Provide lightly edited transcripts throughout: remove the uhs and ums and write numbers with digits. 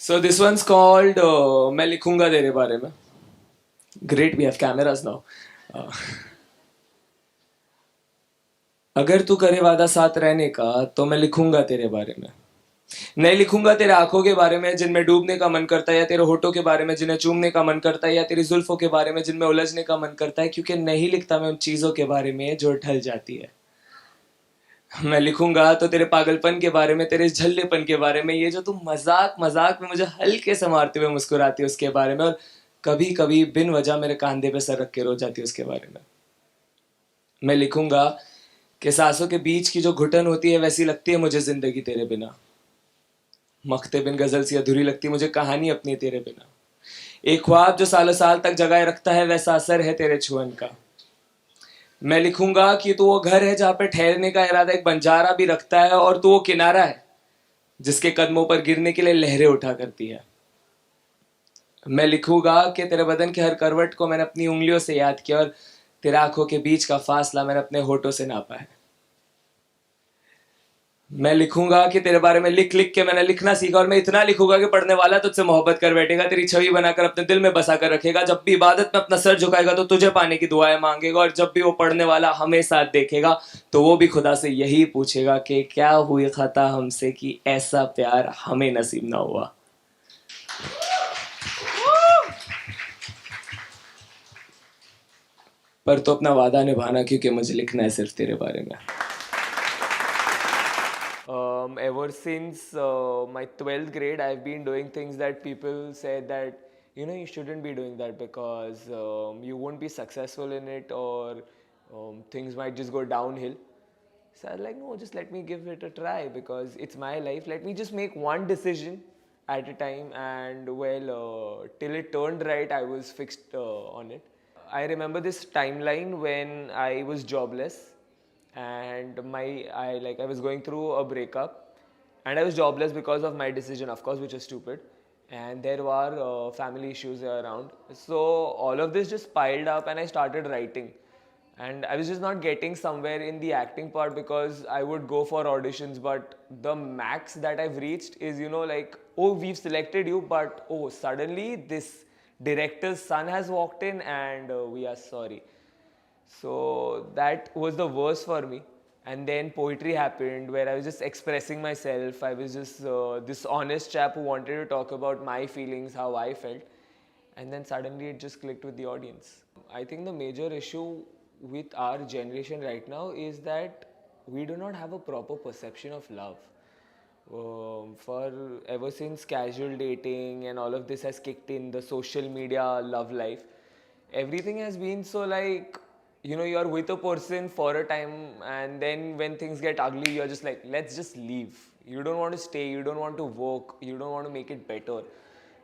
So this one's called मैं लिखूंगा तेरे बारे में. Great, we have cameras now. Uh, अगर तू करे वादा साथ रहने का तो मैं लिखूंगा तेरे बारे में. नहीं लिखूंगा तेरे आंखों के बारे में जिनमें डूबने का मन करता है, या तेरे होठों के बारे में जिन्हें चूमने का मन करता है, या तेरी जुल्फों के बारे में जिनमें उलझने का मन करता है, क्योंकि नहीं लिखता मैं उन चीजों के बारे में जो ढल जाती है. मैं लिखूंगा तो तेरे पागलपन के बारे में, तेरे झल्लेपन के बारे में, ये जो तुम मजाक मजाक में मुझे हल्के से मारते हुए मुस्कुराती है उसके बारे में, और कभी कभी बिन वजह मेरे कंधे पे सर रख के रो जाती है उसके बारे में. मैं लिखूंगा कि सांसों के बीच की जो घुटन होती है वैसी लगती है मुझे जिंदगी तेरे बिना. मखते बिन गजल सी अधूरी लगती मुझे कहानी अपनी तेरे बिना. एक ख्वाब जो सालों साल तक जगाए रखता है वैसा असर है तेरे छुअन का. मैं लिखूंगा कि तू वो घर है जहां पे ठहरने का इरादा एक बंजारा भी रखता है, और तू वो किनारा है जिसके कदमों पर गिरने के लिए लहरें उठा करती है. मैं लिखूंगा कि तेरे बदन के हर करवट को मैंने अपनी उंगलियों से याद किया, और तेरे आंखों के बीच का फासला मैंने अपने होठों से नापा है. मैं लिखूंगा कि तेरे बारे में लिख लिख के मैंने लिखना सीखा, और मैं इतना लिखूंगा कि पढ़ने वाला तुझसे मोहब्बत कर बैठेगा, तेरी छवि बनाकर अपने दिल में बसा कर रखेगा. जब भी इबादत में अपना सर झुकाएगा तो तुझे पाने की दुआएं मांगेगा, और जब भी वो पढ़ने वाला हमें साथ देखेगा तो वो भी खुदा से यही पूछेगा कि क्या हुई खता हमसे कि ऐसा प्यार हमें नसीब ना हुआ. पर तो अपना वादा निभाना, क्योंकि मुझे लिखना है सिर्फ तेरे बारे में. Ever since my 12th grade, I've been doing things that people said that you shouldn't be doing that because you won't be successful in it, or things might just go downhill. So I was like, no, just let me give it a try because it's my life. Let me just make one decision at a time, and till it turned right, I was fixed on it. I remember this timeline when I was jobless, and I was going through a breakup, and I was jobless because of my decision, of course, which was stupid. And there were family issues around, so all of this just piled up, and I started writing. And I was just not getting somewhere in the acting part because I would go for auditions, but the max that I've reached is, like, oh, we've selected you, but oh, suddenly this director's son has walked in, and we are sorry. So that was the worst for me. And then poetry happened where I was just expressing myself. I was just this honest chap who wanted to talk about my feelings, how I felt. And then suddenly it just clicked with the audience. I think the major issue with our generation right now is that we do not have a proper perception of love. For ever since casual dating and all of this has kicked in, the social media love life, everything has been so like, you're with a person for a time, and then when things get ugly, you're just like, let's just leave. You don't want to stay, you don't want to work, you don't want to make it better.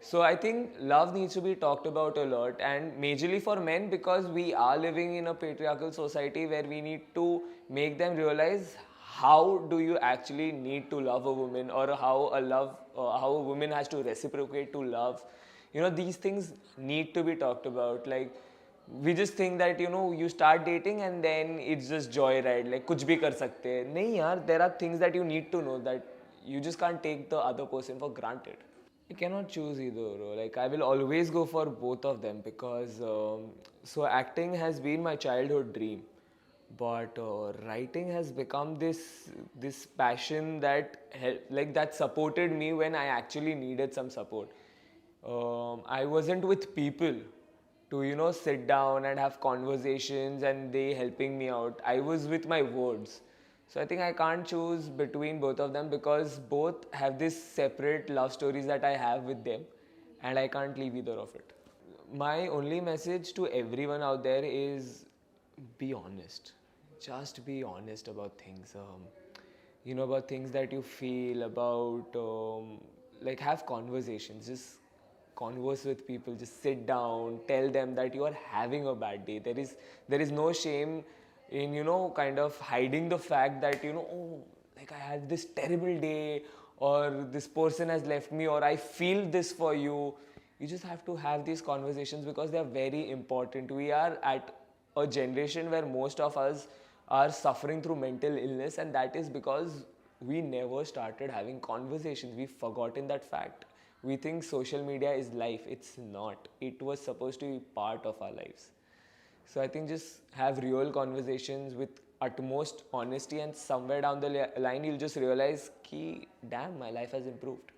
So I think love needs to be talked about a lot, and majorly for men, because we are living in a patriarchal society where we need to make them realize how do you actually need to love a woman, or how a woman has to reciprocate to love. These things need to be talked about. Like, we just think that you start dating and then it's just joyride, like kuch bhi kar sakte hain. Nahi yaar, there are things that you need to know, that you just can't take the other person for granted. I cannot choose either. Like, I will always go for both of them because so acting has been my childhood dream, but writing has become this passion that that supported me when I actually needed some support. I wasn't with people to sit down and have conversations and they helping me out. I was with my words. So I think I can't choose between both of them because both have this separate love stories that I have with them, and I can't leave either of it. My only message to everyone out there is be honest. Just be honest about things. About things that you feel about. Like, have conversations. Just converse with people. Just sit down. Tell them that you are having a bad day. There is no shame in kind of hiding the fact that oh, like, I had this terrible day, or this person has left me, or I feel this for you. You just have to have these conversations because they are very important. We are at a generation where most of us are suffering through mental illness, and that is because we never started having conversations. We've forgotten that fact. we think social media is life. It's not. It was supposed to be part of our lives. So I think just have real conversations with utmost honesty, and somewhere down the line you'll just realize ki damn, my life has improved.